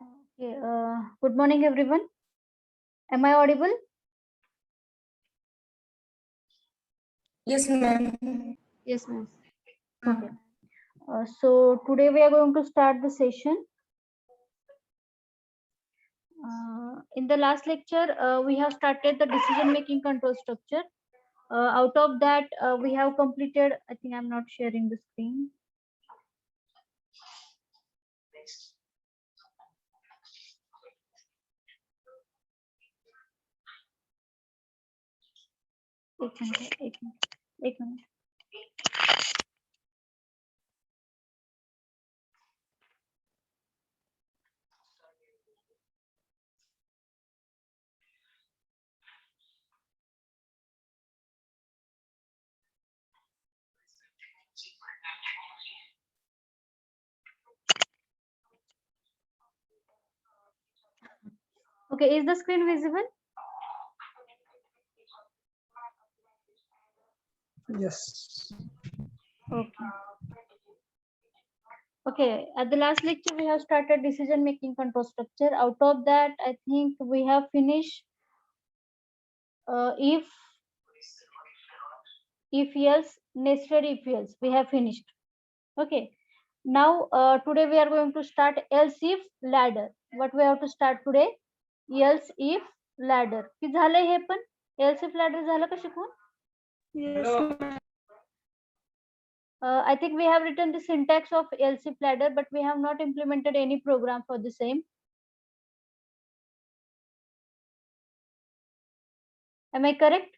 Okay, good morning, everyone. Am I audible? Yes, ma'am. Yes, ma'am. Okay. So today we are going to start the session. In the last lecture, we have started the decision-making control structure. Out of that, we have completed. I think I'm not sharing the screen. एक minute, एक minute, एक minute. Okay, is the screen visible? Yes. Okay. Okay, at the last lecture, we have started decision-making control structure. Out of that, I think we have finished if else, nested if else. We have finished. Okay. Now, today we are going to start else if ladder. What we have to start today? Else if ladder. की झालंय हे पण else if ladder झालं का शिकवून? Yes. I think we have written the syntax of else if ladder, but we have not implemented any program for the same. Am I correct?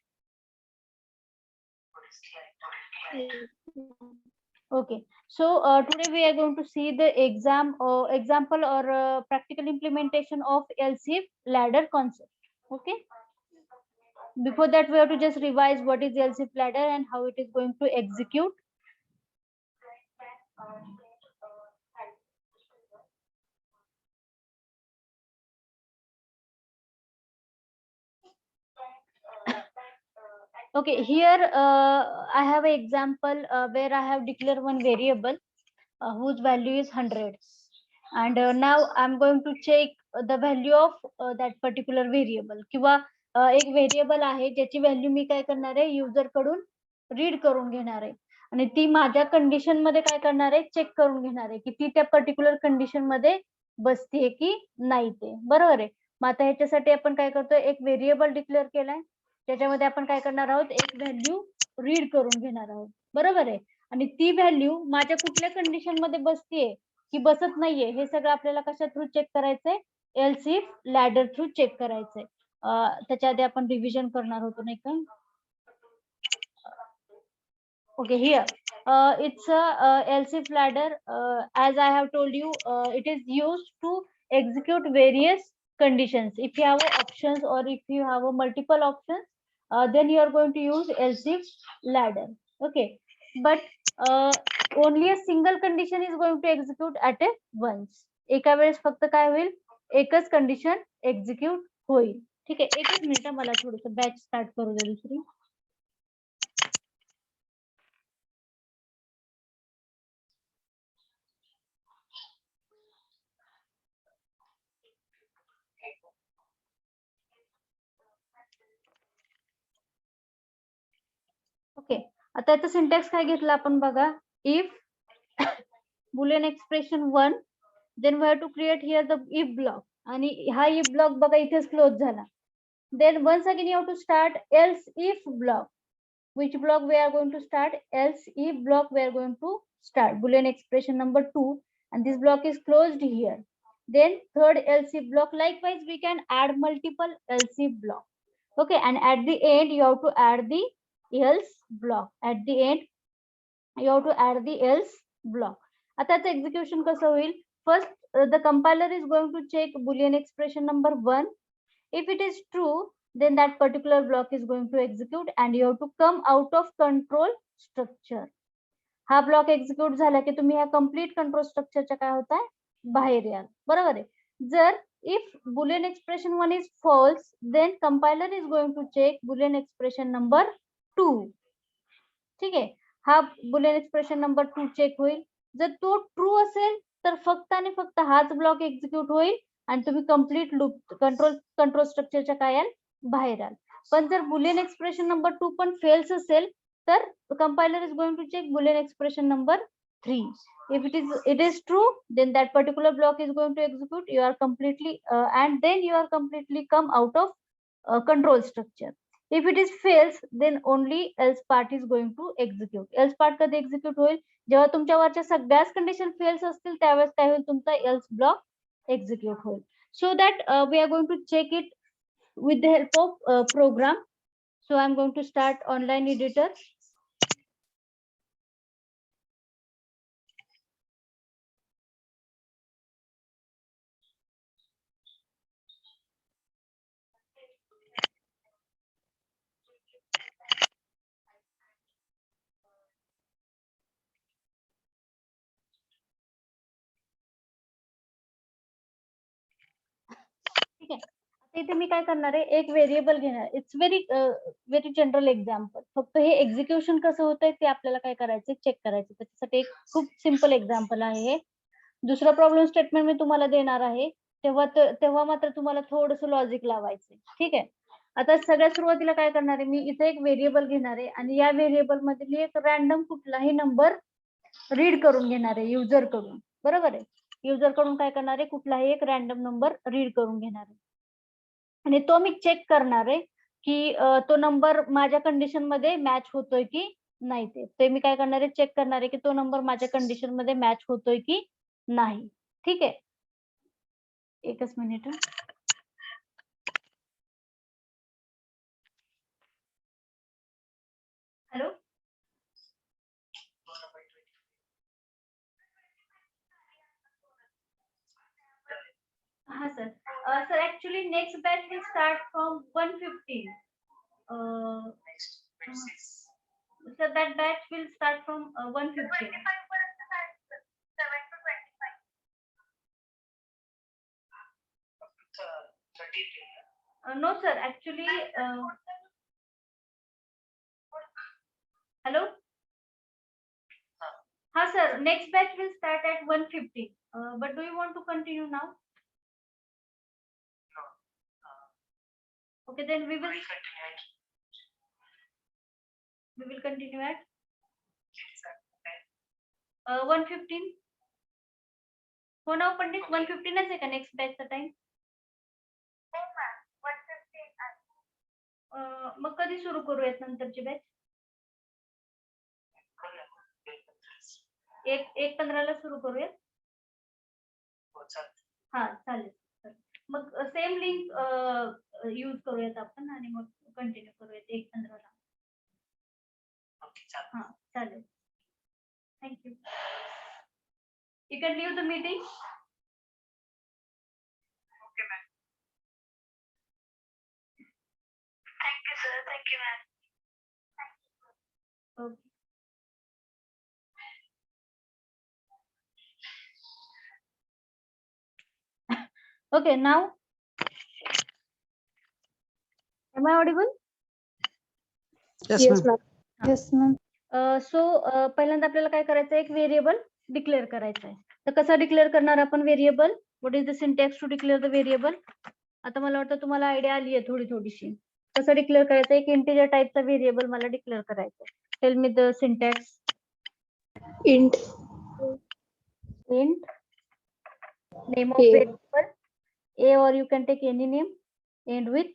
Okay, so today we are going to see the example or practical implementation of else if ladder concept. Okay. Before that, we have to just revise what is else if ladder and how it is going to execute. Okay, here I have an example where I have declared one variable whose value is 100, and now I'm going to check the value of that particular variable. किंवा एक variable आहे ज्याची value मी काय करणार आहे user कडून read करून घेणार आहे आणि ती माझ्या कंडिशन मध्ये काय करणार आहे चेक करून घेणार आहे की ती त्या पर्टिक्युलर कंडिशन मध्ये बसतीये की नाही ते बरोबर आहे. मग आता ह्याच्यासाठी आपण काय करतोय एक व्हेरिएबल डिक्लेअर केलाय त्याच्यामध्ये आपण काय करणार आहोत एक व्हॅल्यू रीड करून घेणार आहोत बरोबर आहे आणि ती व्हॅल्यू माझ्या कुठल्या कंडिशन मध्ये बसतीये की बसत नाहीये हे सगळं आपल्याला कशा थ्रू चेक करायचंय else if ladder through check करायचंय. त्याच्या आधी आपण रिव्हिजन करणार होतो नाही का. Okay, here it's a else if ladder. As I have told you, it is used to execute various conditions. If you have options or if you have a multiple options, then you are going to use else if ladder. Okay, but only a single condition is going to execute at a once. एका वेळेस फक्त काय होईल एकच condition execute होईल. ठीक आहे एकच मिनिट मला थोडस बॅच स्टार्ट करू दे दुसरी. ओके आता याचा सिंटॅक्स काय घेतला आपण बघा if boolean expression 1 then we have to create here the if block आणि हा इफ ब्लॉक बघा इथेच क्लोज झाला. Then once again you have to start else if block which block we are going to start else if block we are going to start boolean expression number 2 and this block is closed here. Then third else if block likewise we can add multiple else if block okay and at the end you have to add the else block at the end you have to add the else block. आता execution कसं होईल first the compiler is going to check boolean expression number 1. If it is true then that particular block is going to execute and you have to come out of control structure. हा block execute झाला की तुम्ही ह्या complete control स्ट्रक्चरच्या काय होत आहे बाहेर याल बरोबर आहे. जर if boolean expression 1 is false then compiler is going to check boolean expression number 2. ठीक आहे हा बुलियन एक्सप्रेशन नंबर 2 चेक होईल. जर तो ट्रू असेल तर फक्त आणि फक्त हाच ब्लॉक एक्झिक्यूट होईल आणि तुम्ही कम्प्लीट लूप कंट्रोल स्ट्रक्चरच्या काय याल बाहेर आल. पण जर बुलियन एक्सप्रेशन नंबर 2 पण फेल्स असेल तर compiler is going to check boolean expression number 3. If it is true, then that particular block is going to execute. You are completely and then you are completely come out of control structure. If it is fails, then only else part is going to execute. Else part कधी execute होईल जेव्हा तुमच्यावरच्या सगळ्याच condition fails असतील त्यावेळेस काय होईल तुमचा else block execute होईल. So that we are going to check it with the help of program. So I'm going to start online editor. ठीक आहे. आता इथे मी काय करणार आहे एक व्हेरिएबल घेणार. It's very general example. फक्त हे एक्झिक्युशन कसं होतंय ते आपल्याला काय करायचं चेक करायचं. त्याच्यासाठी एक खूप सिम्पल एक्झाम्पल आहे हे. दुसरा प्रॉब्लेम स्टेटमेंट मी तुम्हाला देणार आहे तेव्हा मात्र तुम्हाला थोडंसं लॉजिक लावायचं. ठीक आहे. आता सगळ्यात सुरुवातीला काय करणार आहे मी इथे एक व्हेरिएबल घेणार आहे आणि या व्हेरिएबल मध्ये मी एक रॅन्डम कुठलाही नंबर रीड करून घेणार आहे युजर कडून. बरोबर आहे. युजर कडून काय करणार आहे कुठलाही एक रॅन्डम नंबर रीड करून घेणार आहे आणि तो मी चेक करणार आहे की तो नंबर माझ्या कंडिशन मध्ये मॅच होतोय की नाही. ते मी काय करणार आहे चेक करणार आहे की तो नंबर माझ्या कंडिशन मध्ये मॅच होतोय की नाही. ठीक आहे. एकच मिनिट. हॅलो. हाँ sir. Sir, actually next batch will start from 1:15. Sir, that batch will start from 1:15. No sir, actually hello. हाँ sir, next batch will start at 1:15. But do you want to continue now? Okay, then we will continue at 1:15. हो ना पंडित 1:15 आहे का next बॅचचा time? मग कधी सुरू करूयात नंतरची batch? 1:15 ला सुरू करूयात. हा चालेल. मग सेम लिंक यूज करूयात आपण आणि मग कंटिन्यू करूयात 1:15 ला. हा चालेल. Thank you. You can leave the meeting. Okay, ma'am. Thank you, sir. Thank you, ma'am. Okay. Okay, now am I audible? Yes, ma'am. Yes, ma'am. So पहिल्यांदा आपल्याला काय करायचं एक व्हेरिएबल डिक्लेअर करायचं आहे. तर कसा डिक्लेअर करणार आपण variable? What is the syntax to declare the variable? आता मला वाटतं तुम्हाला आयडिया आली आहे थोडीशी. कसं डिक्लेअर करायचं? एक इंटिजर टाईपचा व्हेरिएबल मला डिक्लेअर करायचा आहे. Tell me the syntax. Int name of variable a, or you can take any name, end with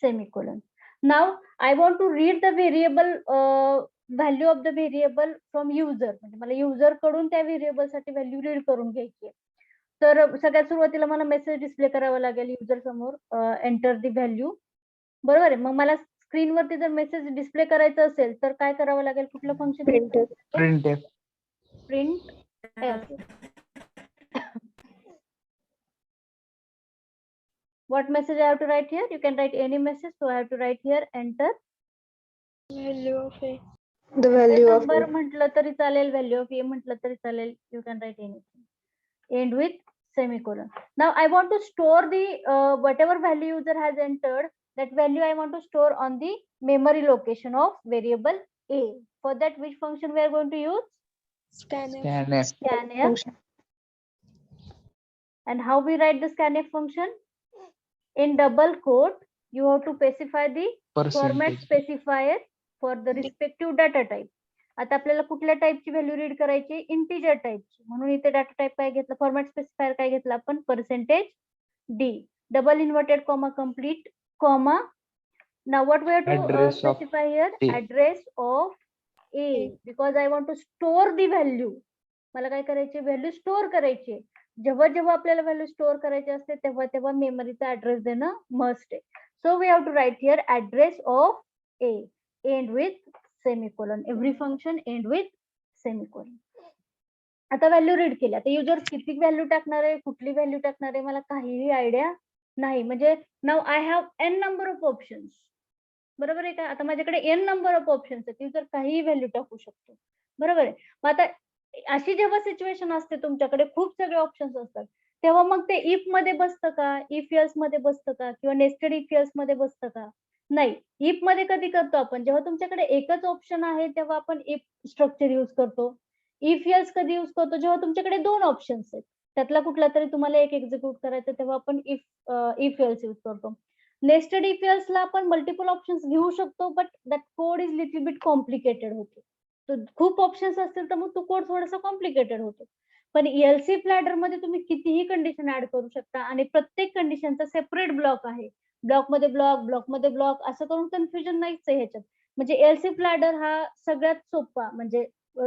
semicolon. Now I want to read the variable value of the variable from user. म्हणजे मला user कडून त्या variable साठी value read करून घ्यायची आहे. तर सगळ्यात सुरुवातीला मला मेसेज डिस्प्ले करावा लागेल युजर समोर. Enter the value. बरोबर आहे. मग मला स्क्रीनवरती जर मेसेज डिस्प्ले करायचं असेल तर काय करावं लागेल? कुठलं function? Print what message I have to write here? You can write any message. So I have to write here enter. value of a. The value of number a. म्हटलं तरी चालेल, value of a म्हटलं तरी चालेल. You can write anything. End with semicolon. Now I want to store the whatever value user has entered. That value I want to store on the memory location of variable a. For that, which function we are going to use? Scanf. Scanf. And how we write the scanf function? In double quote, you have to specify the format specifier for the respective data type. आता आपल्याला कुठल्या टाइपची value read करायची? Integer टाइपची. म्हणून इथे data type काय घेतला? Format specifier काय घेतला आपण? %d. Double inverted comma complete comma. Now what we have to specify here? Address of A, because I want to store the value. मला काय करायचे? व्हॅल्यू स्टोअर करायची. जेव्हा जेव्हा आपल्याला व्हॅल्यू स्टोअर करायची असते तेव्हा तेव्हा मेमरीचा ऍड्रेस देणं मस्ट आहे. So we have to write here address of A end with semicolon. Every function end with semicolon. आता व्हॅल्यू रीड केली. आता युजर किती व्हॅल्यू टाकणार आहे, कुठली व्हॅल्यू टाकणार आहे, मला काहीही आयडिया नाही. म्हणजे now I have n number of options. बरोबर आहे का? आता माझ्याकडे n नंबर ऑफ ऑप्शन्स आहेत. युजर काहीही व्हॅल्यू टाकू शकतो. बरोबर आहे. मग आता अशी जेव्हा सिच्युएशन असते तुमच्याकडे खूप सगळे ऑप्शन्स असतात तेव्हा मग ते इफ मध्ये बसतं का, इफ एल्स मध्ये बसतं का, किंवा नेस्टेड इफ एल्स मध्ये बसतं का? नाही. इफ मध्ये कधी करतो आपण? जेव्हा तुमच्याकडे एकच ऑप्शन आहे तेव्हा आपण इफ स्ट्रक्चर युज करतो. इफ एल्स कधी युज करतो? जेव्हा तुमच्याकडे 2 ऑप्शन्स आहेत, त्यातला कुठला तरी तुम्हाला एक एक्झिक्यूट करायचं तेव्हा आपण इफ एल्स युज करतो. नेस्टेड इफ एल्स ला आपण मल्टिपल ऑप्शन्स घेऊ शकतो, but that code is little bit complicated होतो. खूप ऑप्शन्स असतील तर मग तो कोड थोडासा कॉम्प्लिकेटेड होतो. पण एलसी प्लॅडर मध्ये तुम्ही कितीही कंडिशन ऍड करू शकता आणि प्रत्येक कंडिशनचा सेपरेट ब्लॉक आहे. ब्लॉक मध्ये ब्लॉक, ब्लॉक मध्ये ब्लॉक असं करून कन्फ्युजन नाहीच आहे ह्याच्यात. म्हणजे एलसी प्लॅडर हा सगळ्यात सोपा, म्हणजे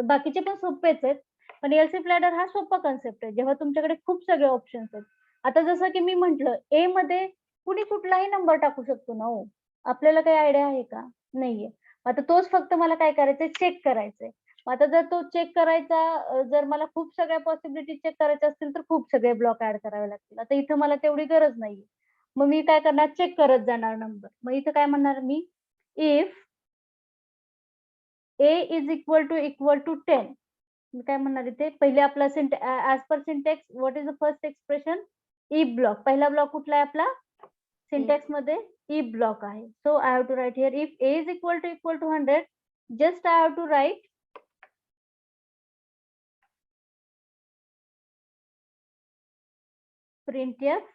बाकीचे पण सोपेच आहेत पण एलसी प्लॅडर हा सोपा कन्सेप्ट आहे जेव्हा तुमच्याकडे खूप सगळे ऑप्शन्स आहेत. आता जसं की मी म्हंटल ए मध्ये कुणी कुठलाही नंबर टाकू शकतो ना हो. आपल्याला काही आयडिया आहे का? नाहीये. आता तोच फक्त मला काय करायचंय? चेक करायचंय. आता जर तो चेक करायचा, जर मला खूप सगळ्या पॉसिबिलिटी चेक करायच्या असतील तर खूप सगळे ब्लॉक ऍड करावे लागतील. आता इथं मला तेवढी गरज नाहीये. मग मी काय करणार? चेक करत जाणार नंबर. मग इथं काय म्हणणार मी? If a is equal to 10. मी काय म्हणणार इथे? पहिले आपला as per syntax what is the first expression? If block. पहिला ब्लॉक कुठला आहे आपला? सिंटॅक्स मध्ये if block आहे. So I have to write here if a is equal to 100, just I have to write printf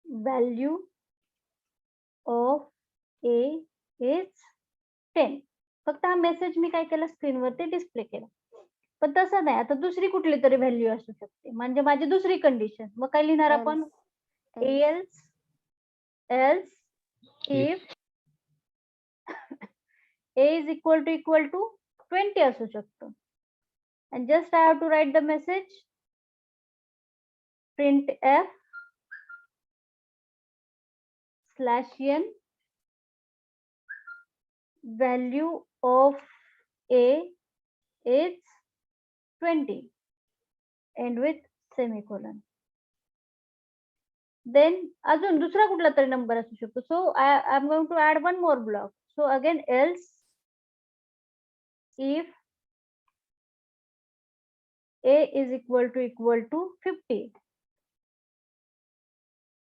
value of a is 10. फक्त हा message मी काय केला? स्क्रीनवरती डिस्प्ले केला. पण तसं नाही. आता दुसरी कुठली तरी व्हॅल्यू असू शकते, म्हणजे माझी दुसरी कंडिशन. मग काय लिहिणार आपण? else if a is equal to 20 असू शकतो. And just I have to write the message printf /n value of a is 20 and with semicolon. Then अजून दुसरा कुठला तरी नंबर असू शकतो. So I am going to add one more block. So again else if a is equal to 50.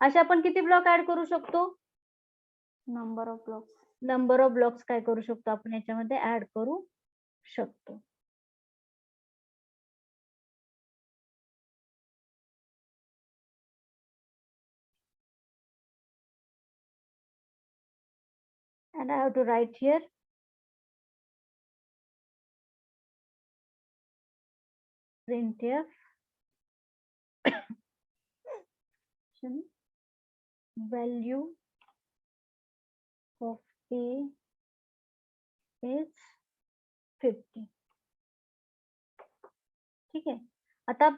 अशा आपण किती block add करू शकतो? नंबर ऑफ ब्लॉक्स काय करू शकतो आपण याच्यामध्ये ऍड करू शकतो. And I have to write here printf value of a is 50. ठीक आहे. आता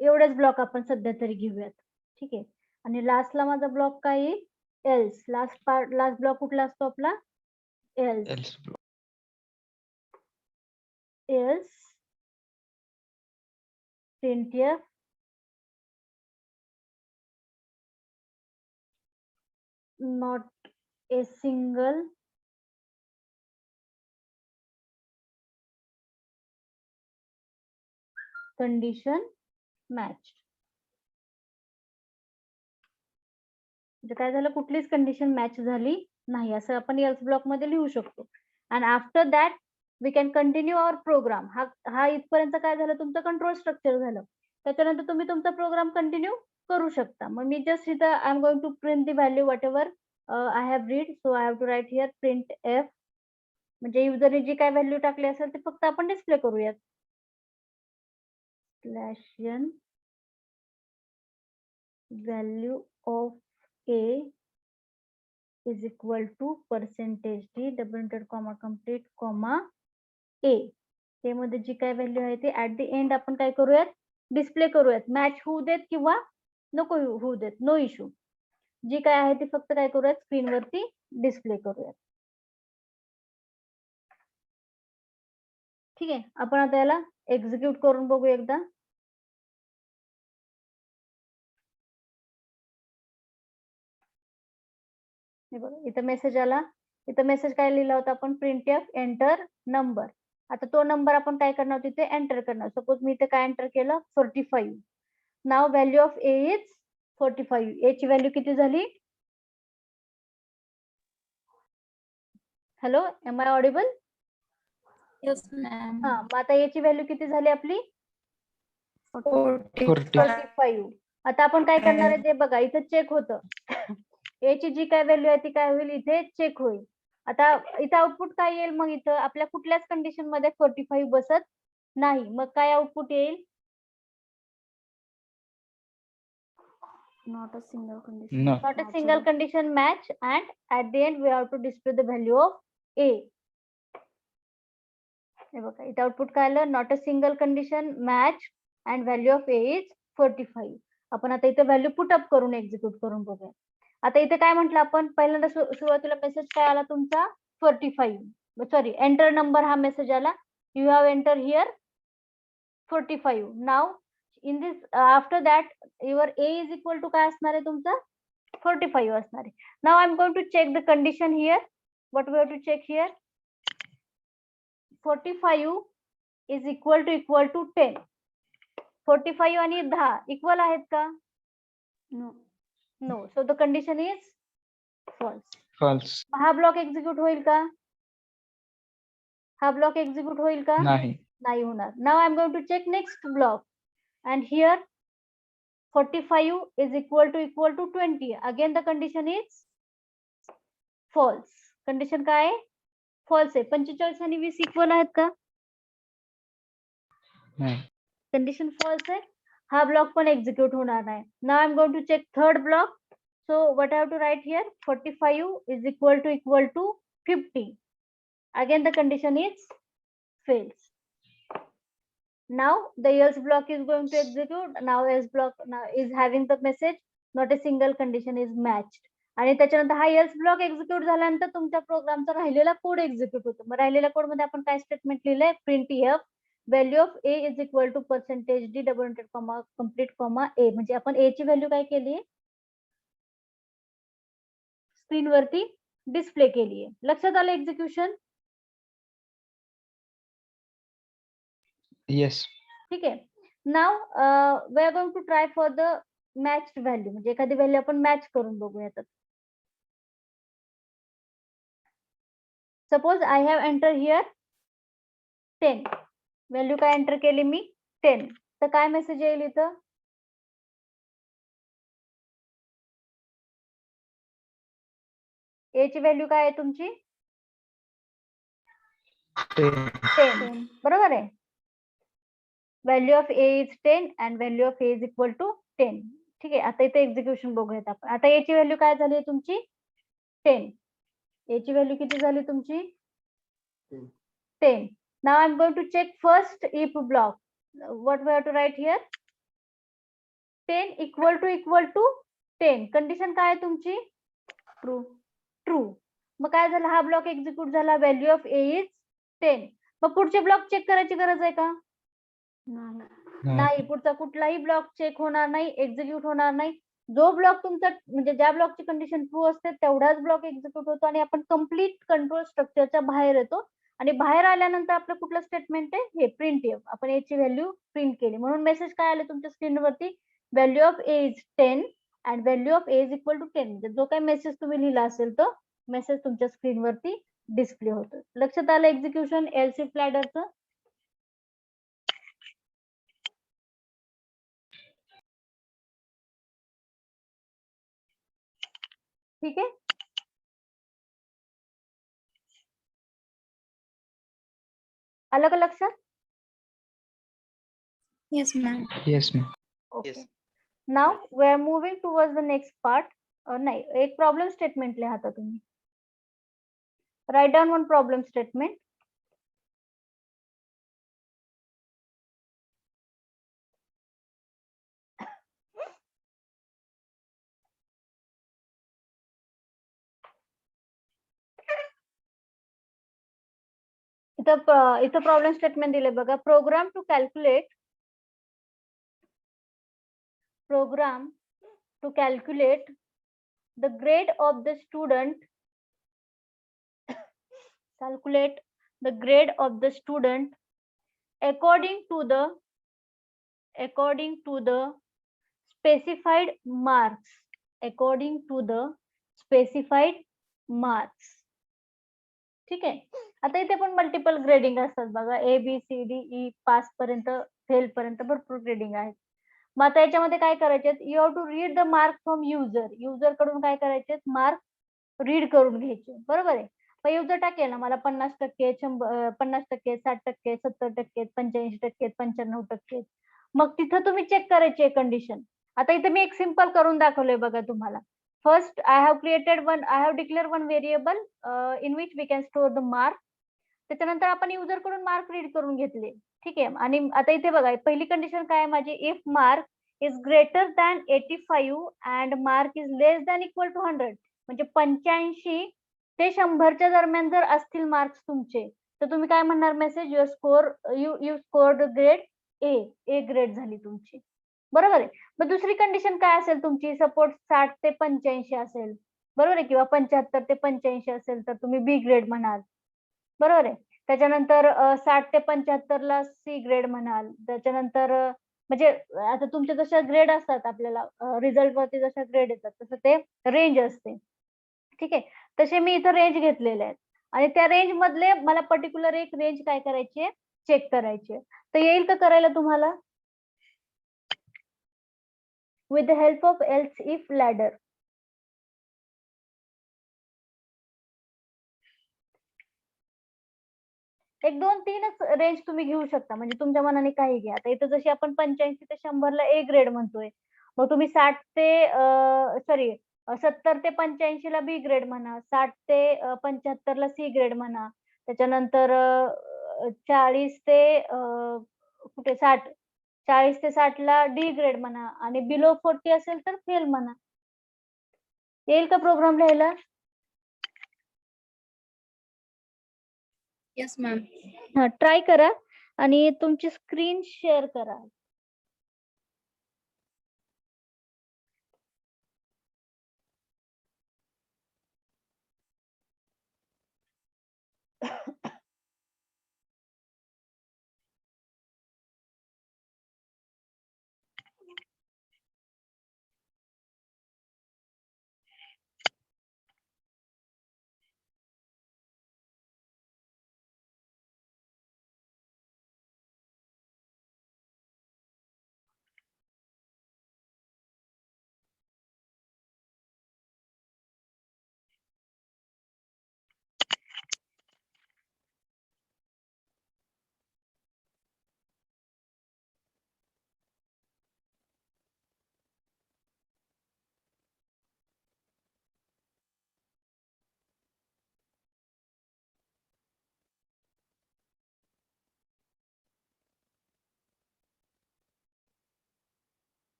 एवढेच ब्लॉक आपण सध्या तरी घेऊयात. ठीक आहे. आणि लास्टला माझा ब्लॉक काय आहे? एल्स. लास्ट ब्लॉक कुठला असतो आपला? Else printf not a single condition matched. म्हणजे काय झालं? कुठलीच कंडिशन मॅच झाली नाही असं आपण एल्स ब्लॉक मध्ये लिहू शकतो. आणि after that we can continue our program. हा इथपर्यंत काय झालं, तुमचं कंट्रोल स्ट्रक्चर झालं. त्याच्यानंतर तुम्ही तुमचा प्रोग्राम कंटिन्यू करू शकता. मग मी जस्ट इथं I am going to print the value whatever I have read. So I have to write here printf. म्हणजे युजरने जी काय व्हॅल्यू टाकली असेल ते फक्त आपण डिस्प्ले करूयात. /n value of A is equal to %d double inverted comma complete comma a. ते मध्ये जी काय व्हॅल्यू आहे ते ऍट द एंड आपण काय करूयात, डिस्प्ले करूयात. मॅच होऊ देत किंवा नको होऊ देत, नो इश्यू. जी काय आहे ती फक्त काय करूयात, स्क्रीनवरती डिस्प्ले करूयात. ठीक आहे. आपण आता याला एक्झिक्यूट करून बघू एकदा. इथं मेसेज आला. इथं मेसेज काय लिहिला होता आपण, प्रिंट एफ एंटर नंबर. आता तो नंबर आपण काय करणार, तिथे एंटर करणार. सपोज मी इथे काय एंटर केलं, 45. Now value of A is 45. A ची व्हॅल्यू किती झाली? Hello, am I audible? Yes, ma'am. हा, मग आता ए ची व्हॅल्यू किती झाली आपली? 40. 45. आता आपण काय करणार आहे ते बघा, इथं चेक होतं. ए ची जी काय व्हॅल्यू आहे ती काय होईल, इथे चेक होईल. आता इथं आउटपुट काय येईल, मग इथं आपल्या कुठल्याच कंडिशन मध्ये 45 बसत नाही. मग काय आउटपुट येईल? Not a single condition. No. Not a single condition match, and at the end we have to display the value of A. हे बघा, इथं आउटपुट काय आलं, not a single condition match and value of A is 45. आपण आता इथे value put up करून execute करून बघूया. आता इथे काय म्हटलं आपण, पहिल्यांदा सुरुवातीला मेसेज काय आला तुमचा, 45. सॉरी, एंटर नंबर हा मेसेज आला. You have enter here 45. Now in this after that your a is equal to काय असणार आहे तुमचा, 45 असणार आहे. Now I am going to check the condition here. What we have to check here, 45 is equal to 10. 45 आणि 10 इक्वल आहेत का? No. No. So the condition is false. False. हा ब्लॉक एक्झिक्यूट होईल का? हा ब्लॉक एक्झिक्यूट होईल का? नाही. नाही होणार. Now I am going to check next block and here 45 is equal to 20. Again the condition is false. Condition काय आहे, फॉल्स आहे. 45 आणि 20 इक्वल आहेत का? नाही. कंडिशन फॉल्स आहे. हा ब्लॉक पण एक्झिक्यूट होणार नाही. Now I am going to check third block. So what I have to write here, 45 is equal to 50. Again the condition is fails. Now the else block is going to execute. Now else block now is having the message not a single condition is matched. आणि त्याच्यानंतर हा else block execute झाल्यानंतर तुमच्या प्रोग्रामचा राहिलेला code execute होतो. मग राहिलेल्या code मध्ये आपण काय स्टेटमेंट लिहिलंय, printf value of A is equal to %d double inverted comma complete comma a. म्हणजे आपण ए ची व्हॅल्यू काय केली, स्क्रीन वरती डिस्प्ले केली आहे. लक्षात आलं एक्झिक्युशन? Yes. ठीक आहे. Now we are going to try for the matched value. म्हणजे एखादी व्हॅल्यू आपण मॅच करून बघूयात. Suppose I have enter here 10. Value काय एंटर केली मी, 10. तर काय मेसेज येईल इथं, ए ची व्हॅल्यू काय आहे तुमची, 10. बरोबर आहे. Value of A is 10 and value of A is equal to 10. ठीक आहे. आता इथे एक्झिक्युशन बघूयात आपण. आता ए ची व्हॅल्यू काय झाली तुमची, 10. ए ची व्हॅल्यू किती झाली तुमची, 10. Now I am going to check first if block. What we have to write here, 10 equal to 10. Condition काय आहे तुमची, ट्रू. मग काय झालं, हा ब्लॉक एक्झिक्यूट झाला. Value of A is 10. मग पुढचे ब्लॉक चेक करायची गरज आहे का? नाही. पुढचा कुठलाही ब्लॉक चेक होणार नाही, एक्झिक्यूट होणार नाही. जो ब्लॉक तुमचा म्हणजे ज्या ब्लॉकची कंडिशन ट्रू असते तेवढाच ब्लॉक एक्झिक्यूट होतो आणि आपण कम्प्लीट कंट्रोल स्ट्रक्चरच्या बाहेर येतो. आणि बाहेर आल्यानंतर आपलं कुठलं स्टेटमेंट आहे, हे प्रिंट एफ. आपण ए ची व्हॅल्यू प्रिंट केली. म्हणून मेसेज काय आले तुमच्या स्क्रीनवरती, value of A is 10 and value of A is equal to 10. जो काही मेसेज तुम्ही लिहिला असेल तो मेसेज तुमच्या स्क्रीनवरती डिस्प्ले होतं. लक्षात आलं एक्झिक्युशन एल्स इफ लॅडरचं? ठीक आहे. आलं का लक्षात? Yes, ma'am. Yes, ma'am. Okay. Now we are moving towards the next part. नाही, एक प्रॉब्लेम स्टेटमेंट लिहा आता तुम्ही. Right down one problem statement. इथं प्रॉब्लेम स्टेटमेंट दिले बघा. Program to calculate the grade of the student according to the specified marks. ठीक आहे. आता इथे पण मल्टिपल ग्रेडिंग असतात बघा. A B C D E पास पर्यंत फेल पर्यंत भरपूर ग्रेडिंग आहेत. मग आता याच्यामध्ये काय करायचे, you have to read the mark from user कडून काय करायचे, मार्क रीड करून घ्यायचे. बरोबर आहे. मग युजर टाकेल ना मला 50%, 50%, 60%, 70%, 85%, 95%. मग तिथं तुम्ही चेक करायची कंडिशन. आता इथे मी एक सिंपल करून दाखवलंय बघा तुम्हाला. First I have declared one variable in which we can store the mark. त्याच्यानंतर आपण युजर कडून मार्क रीड करून घेतले. ठीक आहे. आणि आता इथे बघा पहिली कंडिशन काय आहे माझी, if mark is greater than 85 and mark is less than equal to 100. म्हणजे 85 ते 100च्या दरम्यान जर असतील मार्क्स तुमचे, तर तुम्ही काय म्हणणार message, your score you scored grade A grade झाली तुमची. बरोबर आहे. मग दुसरी कंडिशन काय असेल तुमची, सपोज 60 ते 85 असेल. बरोबर आहे. किंवा 75 ते 85 असेल तर तुम्ही बी ग्रेड म्हणाल. बरोबर आहे. त्याच्यानंतर 60 ते 75 ला सी ग्रेड म्हणाल. त्याच्यानंतर म्हणजे आता तुमचे जसे ग्रेड असतात आपल्याला रिझल्ट वरती जशा ग्रेड येतात तसं ते रेंज असते. ठीक आहे. तसे मी इथं रेंज घेतलेले आहेत आणि त्या रेंज मधले मला पर्टिक्युलर एक रेंज काय करायची, चेक करायची. तर येईल का करायला तुम्हाला with the help of else if ladder? एक 2-3च रेंज तुम्ही घेऊ शकता, म्हणजे तुमच्या मनाने काही घ्या. आता इथं जशी आपण 85 ते 100 ला ए ग्रेड म्हणतोय, मग तुम्ही 70 ते 85 ला बी ग्रेड म्हणा, 60 ते 75 ला सी ग्रेड म्हणा. त्याच्यानंतर 40 ते 60 ला डी ग्रेड म्हणा आणि बिलो 40 असेल तर फेल म्हणा. येईल का प्रोग्राम लिहायला? Yes, ma'am. हा, ट्राय करा आणि तुमची स्क्रीन शेअर करा.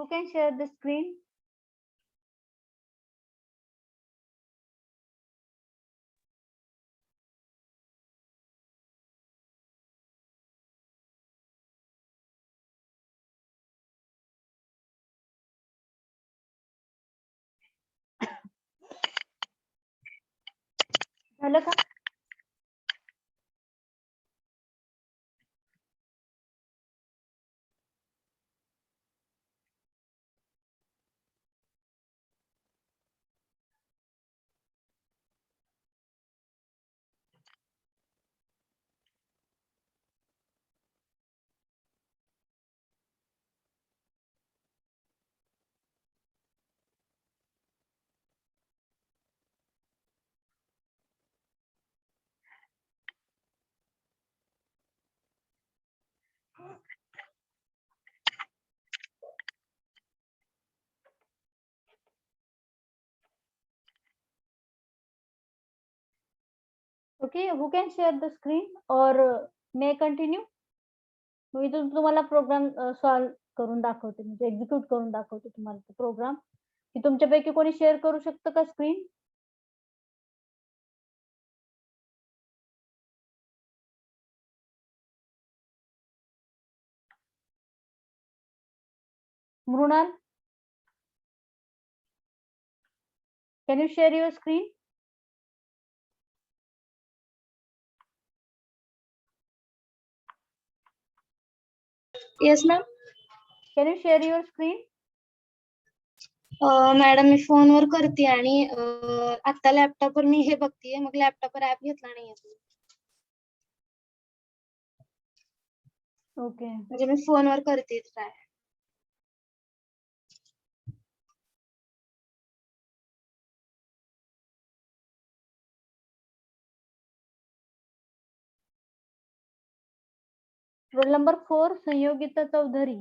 Who can share the screen? झालं का? Okay, who can share the screen or may I continue? मी तुम्हाला प्रोग्राम सॉल्व करून दाखवते, म्हणजे एक्झिक्यूट करून दाखवते तुम्हाला प्रोग्राम. की तुमच्यापैकी कोणी शेअर करू शकतं का screen? Mrunal, can you share your screen? Yes ma'am. Can you share your screen? Madam मी फोनवर करते आणि आता लॅपटॉपवर मी हे बघतीये, मग लॅपटॉपवर ऍप घेतला नाहीये. ओके. म्हणजे मी फोनवर करते try. Roll number 4 Sanyogita Chaudhary.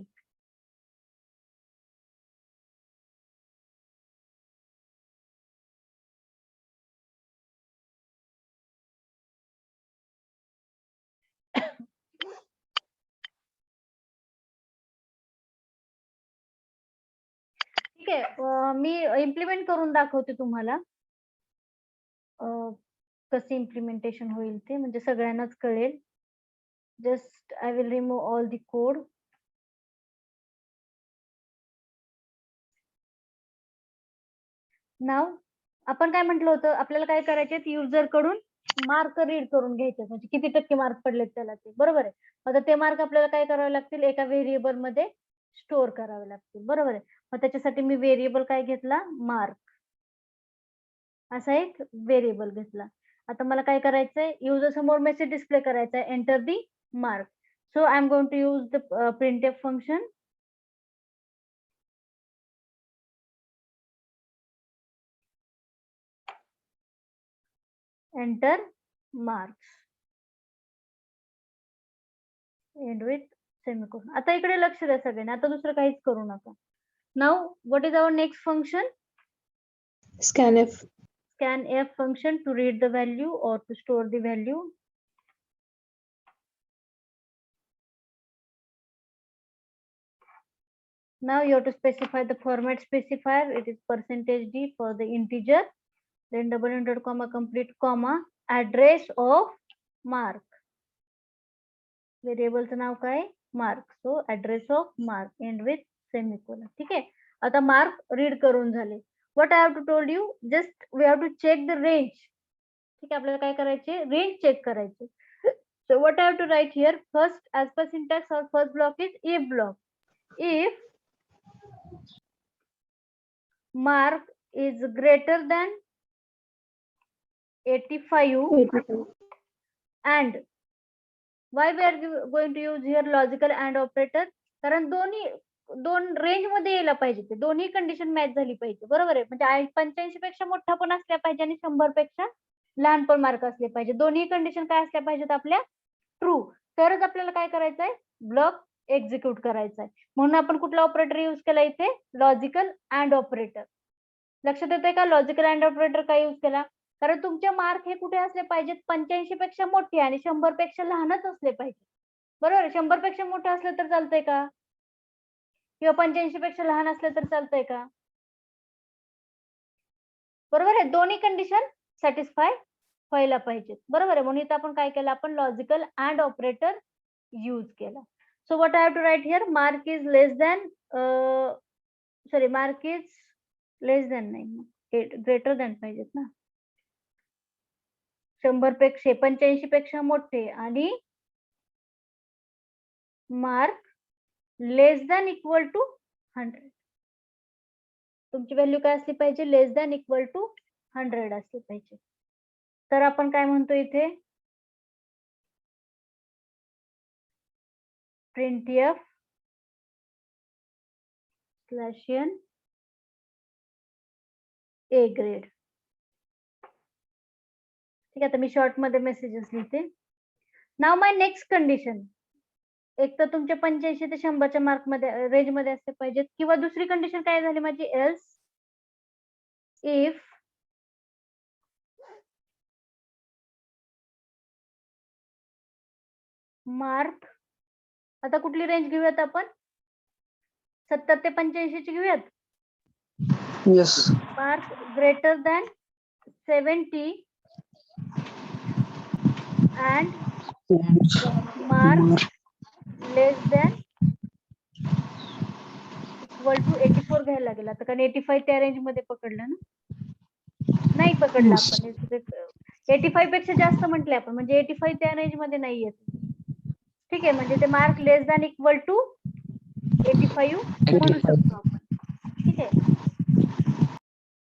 ठीक आहे, मी इम्प्लिमेंट करून दाखवते तुम्हाला कसे इम्प्लिमेंटेशन होईल ते, म्हणजे सगळ्यांनाच कळेल. Just I will remove all the code. Now आपण काय म्हटलं होतं, आपल्याला काय करायचे, युजर कडून मार्क रीड करून घ्यायचे, म्हणजे किती टक्के मार्क पडलेत त्याला ते, बरोबर आहे. आता ते मार्क आपल्याला काय करावे लागतील, एका व्हेरिएबल मध्ये स्टोअर करावे लागतील, बरोबर आहे. मग त्याच्यासाठी मी व्हेरिएबल काय घेतला, मार्क असा एक व्हेरिएबल घेतला. आता मला काय करायचंय, युजर समोर मेसेज डिस्प्ले करायचा आहे, enter the mark. So I am going to use the printf function. Enter marks end with semicolon. आता इकडे लक्ष द्या सगळ्यांनी, आता दुसरं काहीच करू नका. Now what is our next function? Scanf. scanf function to read the value or to store the value. Now you have to specify the format specifier. It is %d for the integer, then double ended comma complete comma address of mark. Variable नाव काय, mark. So address of mark end with semicolon. ठीक आहे. आता mark read करून झाले. What I have to told you, just we have to check the range. ठीक आहे, आपल्याला काय करायचे, रेंज चेक करायचे. So what I have to write here, first as per syntax, our first block is if block. If mark is greater than 85 and why we are going to use here logical and operator, कारण दोन range मध्ये यायला पाहिजे, ते दोन्ही condition match झाली पाहिजे, बरोबर आहे. म्हणजे 85 पेक्षा मोठा पण असला पाहिजे आणि 100 पेक्षा लहान पण मार्क असले पाहिजे. दोन्ही कंडिशन काय असल्या पाहिजेत आपल्या, ट्रू. तरच आपल्याला काय करायचंय, ब्लॉक एक्झिक्यूट करायचा आहे. म्हणून आपण कुठला ऑपरेटर यूज केला इथे, लॉजिकल अँड ऑपरेटर. लक्षात येतंय का, लॉजिकल अँड ऑपरेटर काय यूज केला, कारण तुमचे मार्क हे कुठे असले पाहिजेत, 85 पेक्षा मोठे आणि 100 पेक्षा लहानच असले पाहिजे, बरोबर. 100 पेक्षा मोठं असलं तर चालतंय का, किंवा 85 पेक्षा लहान असलं तर चालतंय का? बरोबर आहे, दोन्ही कंडिशन सॅटिस्फाय व्हायला पाहिजेत. बरोबर आहे, म्हणून इथं आपण काय केलं, आपण लॉजिकल अँड ऑपरेटर यूज केला. So what I have to write here, mark is less than sorry mark is less than नाही, ग्रेटर दॅन पाहिजेत ना. 100 पेक्षा 85 पेक्षा मोठे आणि mark less than equal to 100. तुमची व्हॅल्यू काय असली पाहिजे, लेस दॅन इक्वल टू 100 असली पाहिजे. तर आपण काय म्हणतो इथे, printf /n A ग्रेड. ठीक आहे, आता मी शॉर्ट मध्ये मेसेजेस लिहिते. नाव माय नेक्स्ट कंडिशन, एक तर तुमच्या 85 ते 100च्या मार्क मध्ये रेंज मध्ये असले पाहिजेत, किंवा दुसरी कंडिशन काय झाली माझी, एल्स इफ मार्क, आता कुठली रेंज घेऊयात आपण, 70 ते 85 ची घेऊयात. Yes. Mark greater than 70 and mark less than equal to 84 घ्यायला लागेल आता, कारण 85 त्या रेंज मध्ये पकडलं ना, नाही पकडलं Yes. आपण. 85 पेक्षा जास्त म्हटले आपण, म्हणजे 85 त्या रेंज मध्ये नाही येत. ठीक आहे, म्हणजे ते mark less than equal to 85 म्हणू शकतो आपण. ठीक आहे,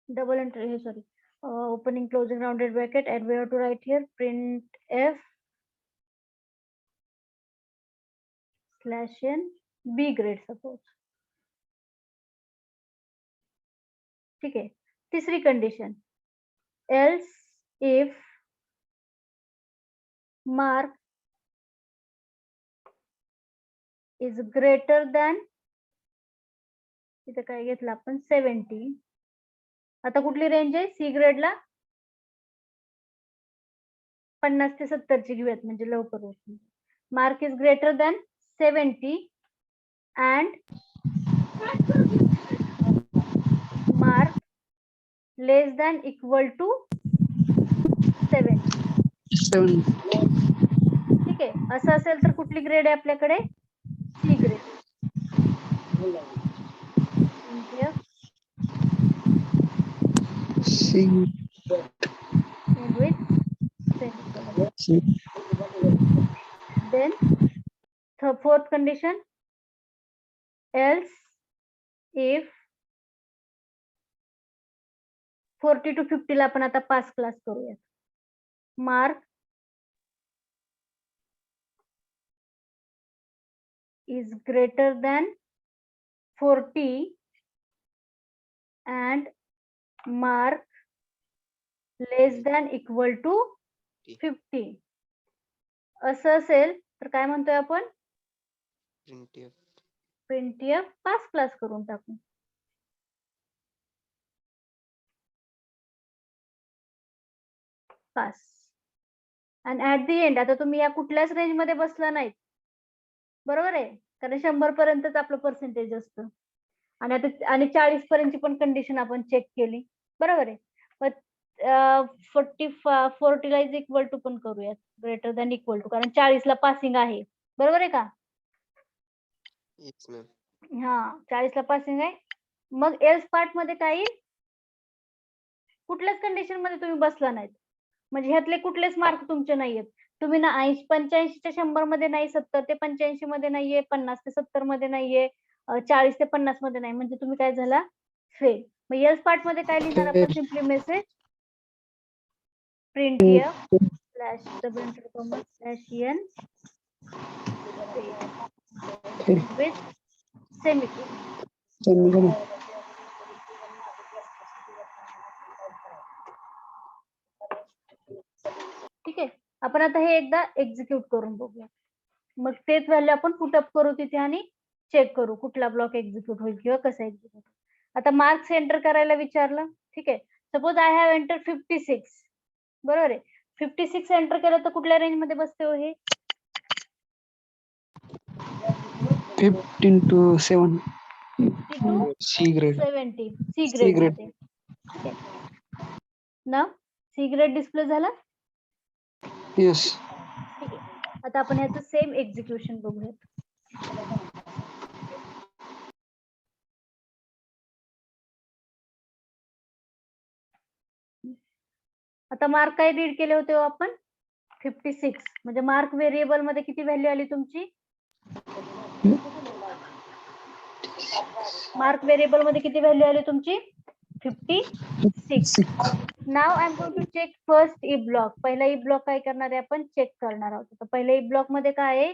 डबल एंटर हे sorry opening closing rounded bracket, and we have to write here printf /n B grade suppose. ठीक आहे, तिसरी condition, else if mark is greater than, इथे काय घेतलं आपण 70. आता कुठली रेंज आहे, सी ग्रेडला 50 ते 70 ची घेऊयात, म्हणजे लवकर होईल. Mark is greater than 70 and mark less than equal to 70. 7. ठीक आहे, असं असेल तर कुठली ग्रेड आहे आपल्याकडे, C grade. C. End with semicolon. C. Then the fourth condition, else if 40 to 50 ला आपण आता पास क्लास करूयात. Mark is greater than 40 and mark less than equal to 50. असं असेल तर काय म्हणतोय आपण, printf पास क्लास करून टाकू. पास. आणि ऍट दी एंड, आता तुम्ही या कुठल्याच रेंज मध्ये बसला नाहीत, बरोबर आहे, कारण 100 पर्यंतच आपलं पर्सेंटेज असतं. आणि आता आणि 40 पर्यंतची पण कंडिशन आपण चेक केली, बरोबर आहे. पण 40 ला इज इक्वल टू पण करूयात, ग्रेटर दॅन इक्वल टू, कारण 40 ला पासिंग आहे, बरोबर आहे का. हा, 40 ला पासिंग आहे. मग एल्स पार्ट मध्ये काय येईल, कुठल्याच कंडिशन मध्ये तुम्ही बसला नाहीत, म्हणजे ह्यातले कुठलेच मार्क तुमचे नाहीयेत. तुम्ही ना 85 ते 100 मध्ये नाही, 70 ते 85 मध्ये नाहीये, 50 ते 70 मध्ये नाहीये, 40 ते 50 मध्ये नाही, म्हणजे तुम्ही काय झाला, फेल. मग एल्स पार्ट मध्ये काय लिहिणार आपण, simply message printf /n with semicolon. ठीक आहे, आपण आता हे एकदा एक्झिक्यूट करून बघूया, मग तेच व्हॅल्यू आपण पुटअप करू तिथे आणि चेक करू कुठला ब्लॉक एक्झिक्यूट होईल किंवा कसा एक्झिक्यूट. आता मार्क्स एंटर करायला विचारलं, ठीक आहे, सपोज आय हॅव एंटर 56, बरोबर आहे. 56 एंटर केलं तर कुठल्या रेंज मध्ये बसते हो हे, 15 to 7. 50 to C grade. 70 C C grade grade. मध्ये ना सी ग्रेड डिस्प्ले झाला. Yes. ठीक आहे. आता आपण याचं सेम एक्झिक्युशन बघूयात. आता मार्क काय रीड केले होते हो आपण 56 म्हणजे मार्क व्हेरिएबल मध्ये किती व्हॅल्यू आली तुमची. मार्क व्हेरिएबल मध्ये किती व्हॅल्यू आली तुमची 56. Now I am going to check first if block. पहिला इफ ब्लॉक काय करणार आहे आपण चेक करणार आहोत. तर पहिल्या इफ ब्लॉक मध्ये काय आहे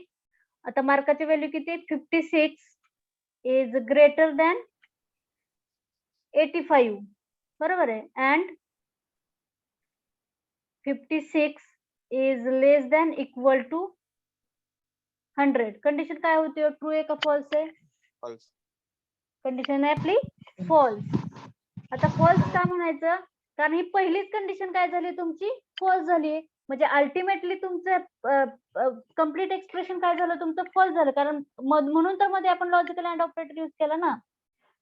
आता मार्काची व्हॅल्यू किती 56 इज ग्रेटर दॅन 85 बरोबर आहे and 56 is less than equal to 100. Condition काय होती ट्रू आहे का फॉल्स आहे. फॉल्स. कंडिशन आहे आपली फॉल्स. आता फॉल्स का म्हणायचं कारण ही पहिलीच कंडिशन काय झाली तुमची फॉल्स झाली म्हणजे अल्टिमेटली तुमचं कम्प्लीट एक्सप्रेशन काय झालं तुमचं फॉल्स झालं कारण म्हणून तर मध्ये आपण लॉजिकल अँड ऑपरेटर यूज केला ना.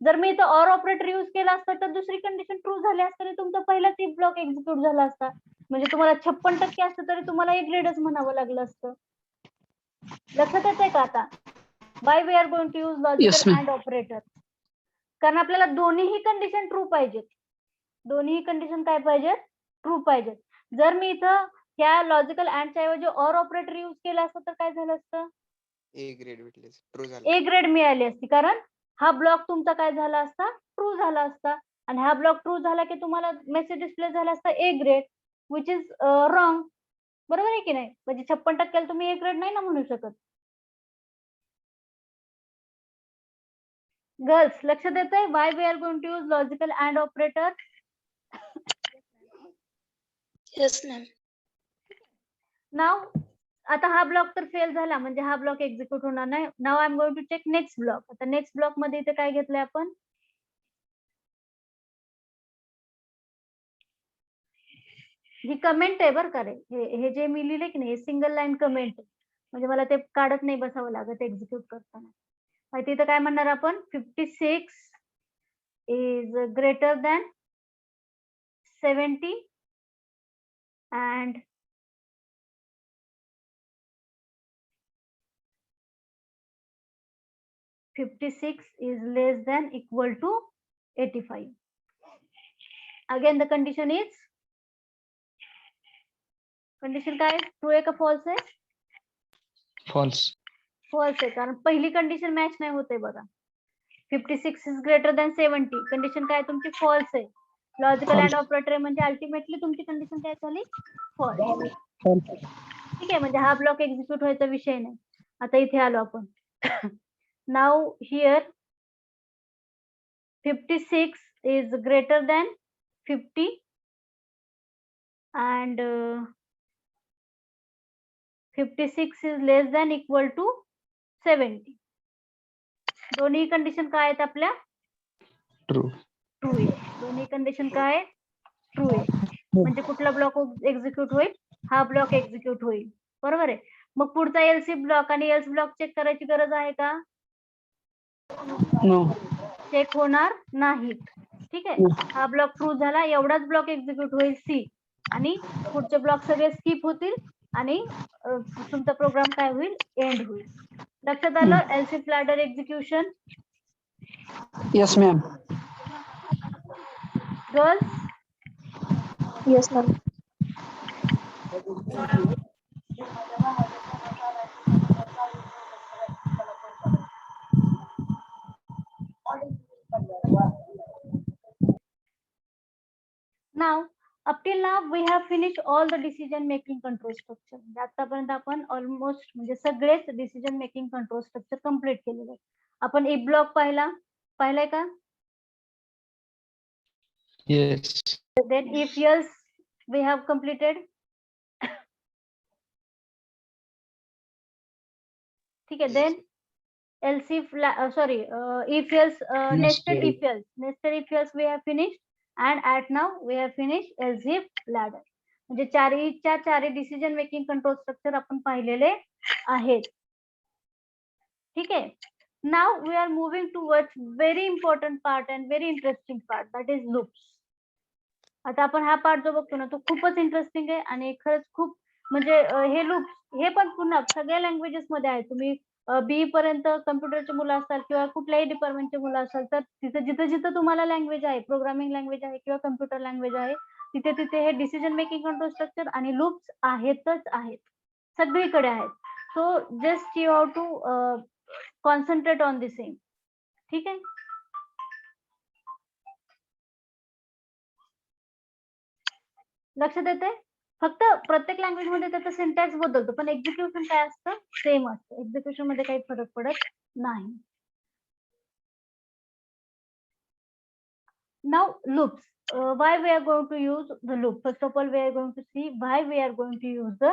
जर मी इथं ऑर ऑपरेटर यूज केला असता तर दुसरी कंडिशन ट्रू झाली असता तरी तुमचा पहिलाच इफ ब्लॉक एक्झिक्यूट झाला असता म्हणजे तुम्हाला 56% असतं तरी तुम्हाला एक ग्रेडच म्हणावं लागलं असतं. लक्षात येतंय का आता by we are going to use Yes, logical ma'am. And operator कारण आपल्याला दोन्हीही कंडिशन ट्रू पाहिजेत. दोन्ही कंडिशन काय पाहिजेत ट्रू पाहिजेत. जर मी इथं ह्या लॉजिकल अँडच्या ऐवजी ऑर ऑपरेटर यूज केला असतं तर काय झालं असतं ए ग्रेड भेटले ट्रू झालं. ए ग्रेड मिळाली असती कारण हा ब्लॉक तुमचा काय झाला असता ट्रू झाला असता आणि हा ब्लॉक ट्रू झाला की तुम्हाला मेसेज डिस्प्ले झाला असता A grade which is wrong. बरोबर आहे की नाही म्हणजे 56% तुम्ही ए ग्रेड नाही ना म्हणू शकत. गर्ल्स लक्षात येतंय why we are going to use logical and operator. Yes, ma'am. Now आता हा ब्लॉक तर फेल झाला म्हणजे हा ब्लॉक एक्झिक्यूट होणार नाही. Now I am going to check next block. आता नेक्स्ट ब्लॉक मध्ये इथे काय घेतलंय आपण ही कमेंट आहे बरं का रे हे जे मी लिहिले की नाही सिंगल लाईन कमेंट आहे म्हणजे मला ते काढत नाही बसावं लागत एक्झिक्यूट करताना. माहिती इथं काय म्हणणार आपण 56 is greater than 70 and 56 is less than equal to 85. Again the condition is condition काय ट्रू आहे का फॉल्स आहे. False. फॉल्स आहे कारण पहिली कंडिशन मॅच नाही होते बघा 56 इज ग्रेटर दॅन 70 कंडिशन काय तुमची फॉल्स आहे. Logical False. अँड ऑपरेटर म्हणजे अल्टिमेटली तुमची कंडिशन काय झाली फॉल्स. False. ठीक आहे म्हणजे हा ब्लॉक एक्झिक्यूट व्हायचा विषय नाही. आता इथे आलो आपण now here 56 is greater than 50 and 56 is less than equal to 70. दोन्ही कंडिशन काय आहेत आपल्या True. ट्रू आहे. दोन्ही कंडिशन काय आहे ट्रू आहे म्हणजे कुठला ब्लॉक एक्झिक्यूट होईल हा ब्लॉक एक्झिक्यूट होईल. बरोबर आहे. मग पुढचा एल्स ब्लॉक आणि एल्स ब्लॉक चेक करायची गरज आहे का No. चेक होणार नाहीत. ठीक आहे हा ब्लॉक ट्रू झाला एवढाच ब्लॉक एक्झिक्यूट होईल सी आणि पुढचे ब्लॉक सगळे स्किप होतील आणि तुमचा प्रोग्राम काय होईल एंड होईल. लक्षात आलं else if ladder execution. Yes, ma'am. Girls Yes, ma'am. Now up till now we have finished all the decision making control structure. आतापर्यंत आपण ऑलमोस्ट म्हणजे सगळेच decision making control structure complete केलेले. आपण इफ ब्लॉक पाहिलाय का. Yes. Then if else we have completed. ठीक आहे. Then else if if else nested if else we have finished and at now we have finished else if ladder. म्हणजे चारही decision making control structure आपण पाहिलेले आहेत. ठीक आहे Now we are moving towards very important part and very interesting part, that is loops. आता आपण हा पार्ट जो बघतो ना तो खूपच इंटरेस्टिंग आहे आणि खरंच खूप म्हणजे हे लूप्स हे पण पुन्हा सगळ्या लँग्वेजेस मध्ये आहे. तुम्ही BE पर्यंत कम्प्युटरचे मुलं असाल किंवा कुठल्याही डिपार्टमेंटचे मुलं असाल तर तिथे जिथे जिथे तुम्हाला लँग्वेज आहे, प्रोग्रामिंग लँग्वेज आहे किंवा कम्प्युटर लँग्वेज आहे, तिथे तिथे हे डिसिजन मेकिंग कंट्रोल स्ट्रक्चर आणि लूप्स आहेतच आहेत, सगळीकडे आहेत. So just you have to concentrate on the same. ठीक आहे. लक्षात येते. फक्त प्रत्येक लँग्वेज मध्ये त्याचा सिंटॅक्स बदलतो पण एक्झिक्युशन काय असतं, सेम असतं. एक्झिक्युशन मध्ये काही फरक पडत नाही. Now loops. Why we are going to use the loop? First of all, we are going to see why we are going to use the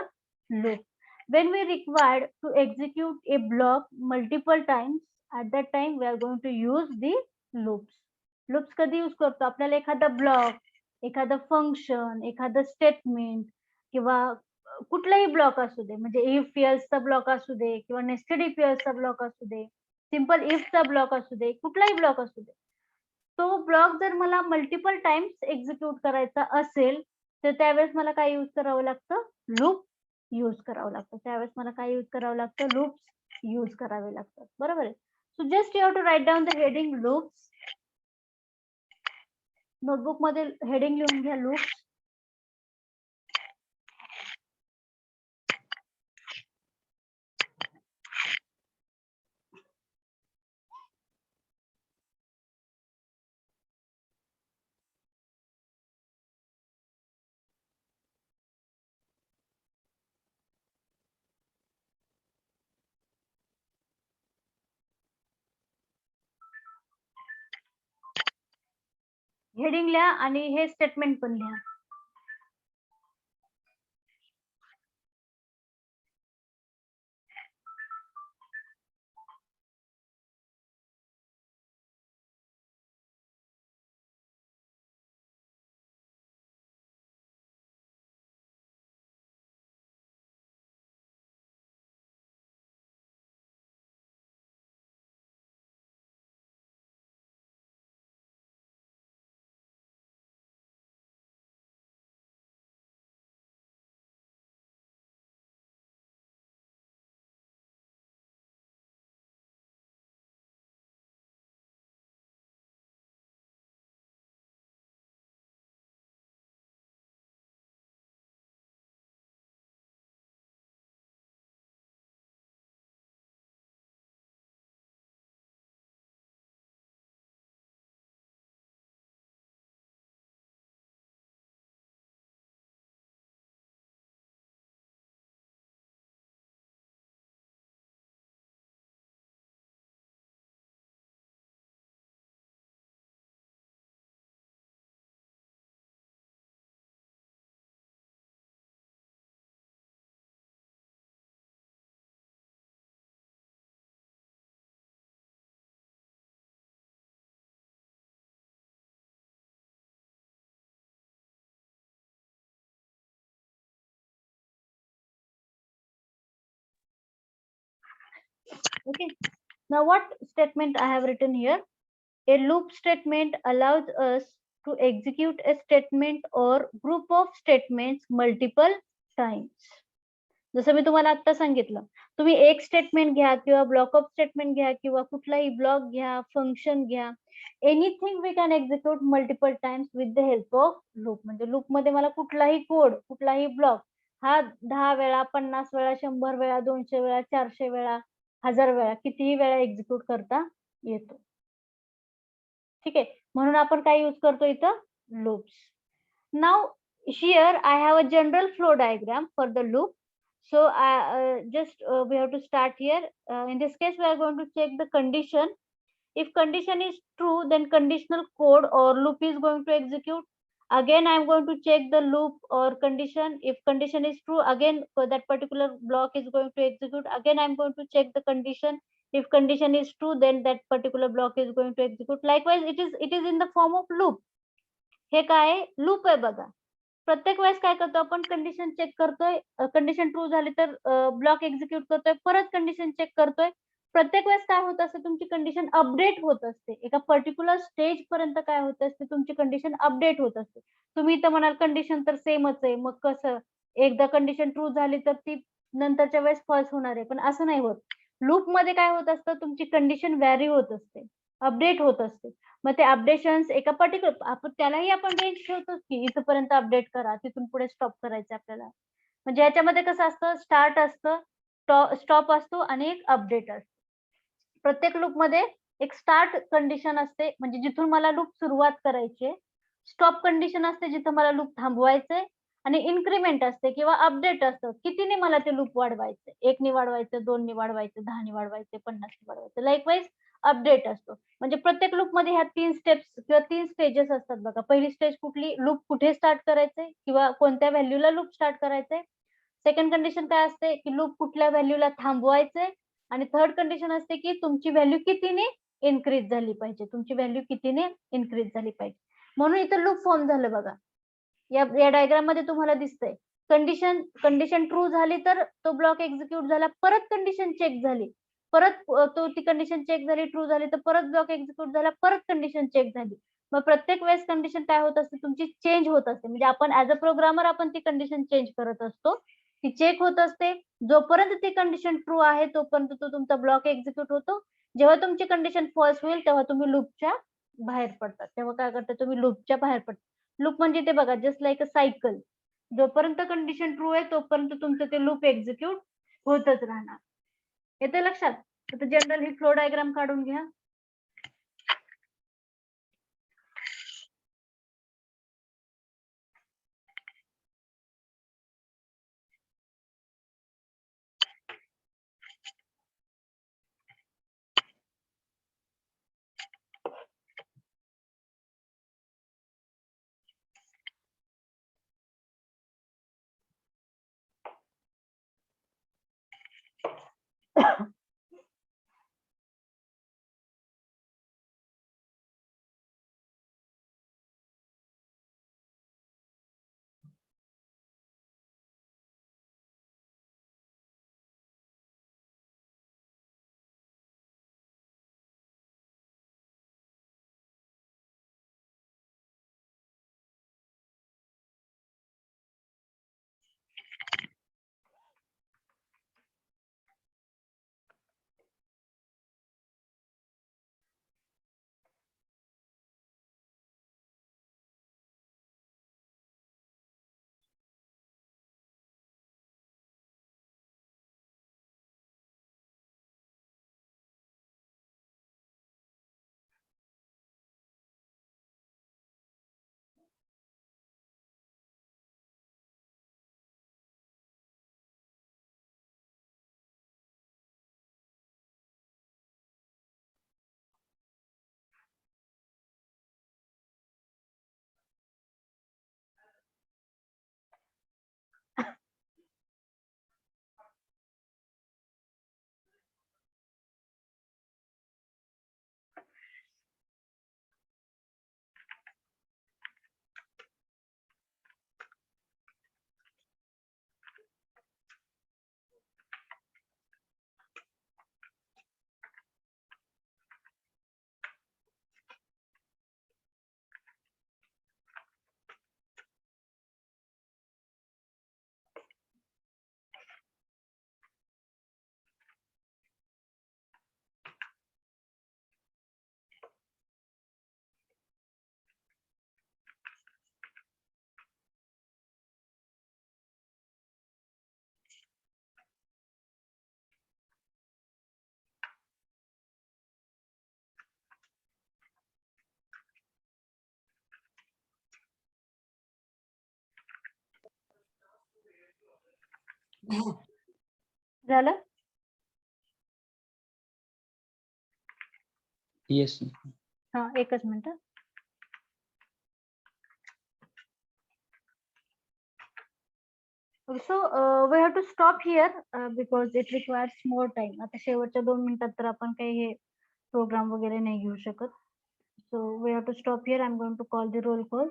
loop. When we required to execute a block multiple times, at that time we are going to use the loops. Loops कधी use करतो? आपल्याला एखादा block, एखादं function, एखादं statement किंवा कुठलाही block असू दे, म्हणजे इफ एल्सचा ब्लॉक असू दे किंवा नेस्टेड इफ एल्सचा ब्लॉक असू दे, सिंपल इफचा ब्लॉक असू दे, कुठलाही ब्लॉक असू दे, तो ब्लॉक जर मला मल्टिपल टाइम्स एक्झिक्यूट करायचा असेल तर त्यावेळेस मला काय यूज करावं लागतं, लूप यूज करावं लागतं. त्यावेळेस मला काय यूज करावं लागतं, लूप्स यूज करावे लागतात. बरोबर आहे. So just you have to write down the heading loops. Notebook मध्ये हेडिंग लिहून घ्या लूप्स. हेडिंग लिहा आणि हे स्टेटमेंट पण लिहा. Okay. Now what statement I have written here? A loop statement allows us to execute a statement or group of statements multiple times. जसं मी तुम्हाला आता सांगितलं, तुम्ही एक स्टेटमेंट घ्या किंवा ब्लॉक ऑफ स्टेटमेंट घ्या किंवा कुठलाही ब्लॉक घ्या, फंक्शन घ्या, anything we can execute multiple times with the help of loop. म्हणजे लूप मध्ये मला कुठलाही कोड, कुठलाही ब्लॉक हा 10 वेळा, 50 वेळा, 100 वेळा, 200 वेळा, 400 वेळा, 1000 वेळा, कितीही वेळा एक्झिक्यूट करता येतो. ठीक आहे. म्हणून आपण काय यूज करतो इथं, loops. Now here I have a general flow diagram for the loop. So we have to start here. In this case, we are going to check the condition. If condition is true, then conditional code or loop is going to execute. Again, I am going to check the loop or condition. If condition is true, again that particular block is going to execute. Again, I am going to check the condition. If condition is true, then that particular block is going to execute. Likewise, it is in the form of loop. हे काय loop आहे बघा. प्रत्येक वेळेस काय करतो आपण, condition check करतोय, condition true झाली तर ब्लॉक एक्झिक्यूट करतोय, परत कंडिशन चेक करतोय, प्रत्येक वेळेस काय होत असते, तुमची कंडिशन अपडेट होत असते. एका पर्टिक्युलर स्टेज पर्यंत काय होत असते, तुमची कंडिशन अपडेट होत असते. तुम्ही इथं म्हणाल कंडिशन तर सेमच आहे, मग कसं? एकदा कंडिशन ट्रू झाली तर ती नंतरच्या वेळेस फॉल्स होणार आहे, पण असं नाही होत. लूप मध्ये काय होत असतं, तुमची कंडिशन व्हॅरी होत असते, अपडेट होत असते. मग ते अपडेशन्स एका पर्टिक्युलर आपण त्यालाही आपण रेंज ठेवतो की इथपर्यंत अपडेट करा, तिथून पुढे स्टॉप करायचं आपल्याला. म्हणजे याच्यामध्ये कसं असतं, स्टार्ट असतं, स्टॉप असतो आणि एक अपडेट असतो. प्रत्येक लूप मध्ये एक स्टार्ट कंडिशन असते, म्हणजे जिथून मला लूप सुरुवात करायची. स्टॉप कंडिशन असते, जिथं मला लूप थांबवायचंय. आणि इन्क्रीमेंट असते किंवा अपडेट असतं, कितीने मला ते लूप वाढवायचं, 1 ने वाढवायचं, 2 ने वाढवायचं, 10 ने वाढवायचं, 50 ने वाढवायचं. लाईकवाईज अपडेट असतो. म्हणजे प्रत्येक लूप मध्ये ह्या 3 स्टेप्स किंवा 3 स्टेजेस असतात बघा. पहिली स्टेज कुठली, लूप कुठे स्टार्ट करायचंय किंवा कोणत्या व्हॅल्यूला लूप स्टार्ट करायचंय. सेकंड कंडिशन काय असते, की लूप कुठल्या व्हॅल्यूला थांबवायचंय. आणि थर्ड कंडिशन असते, की तुमची व्हॅल्यू कितीने इन्क्रीज झाली पाहिजे, तुमची व्हॅल्यू कितीने इन्क्रीज झाली पाहिजे. म्हणून इथं लूप फॉर्म झालं बघा. या डायग्राम मध्ये तुम्हाला दिसतंय, कंडिशन ट्रू झाली तर तो ब्लॉक एक्झिक्यूट झाला, परत कंडिशन चेक झाली, परत ती कंडिशन चेक झाली, ट्रू झाली तर परत ब्लॉक एक्झिक्यूट झाला, परत कंडिशन चेक झाली. मग प्रत्येक वेळेस कंडिशन काय होत असते, तुमची चेंज होत असते. म्हणजे आपण ऍज अ प्रोग्रामर आपण ती कंडिशन चेंज करत असतो, ती चेक होत असते. जोपर्यंत ती कंडिशन ट्रू आहे तोपर्यंत तो तुमचा ब्लॉक एक्झिक्यूट होतो. जेव्हा तुमची कंडिशन फॉल्स होईल तेव्हा तुम्ही लूपच्या बाहेर पडतात. तेव्हा काय करता, तुम्ही लूपच्या बाहेर पडता. लूप म्हणजे ते बघा, जस्ट लाईक अ सायकल. जोपर्यंत कंडिशन ट्रू आहे तोपर्यंत तुमचं ते लूप एक्झिक्यूट होतच राहणार. येते लक्षात? आता जनरल ही फ्लो डायग्राम काढून घ्या. झालं? Yes. हा, एकच minute. So we have to stop here because it requires more time. आता शेवटच्या 2 मिनिटात तर आपण काही हे प्रोग्राम वगैरे नाही घेऊ शकत. So we have to stop here. I'm going to call the roll call.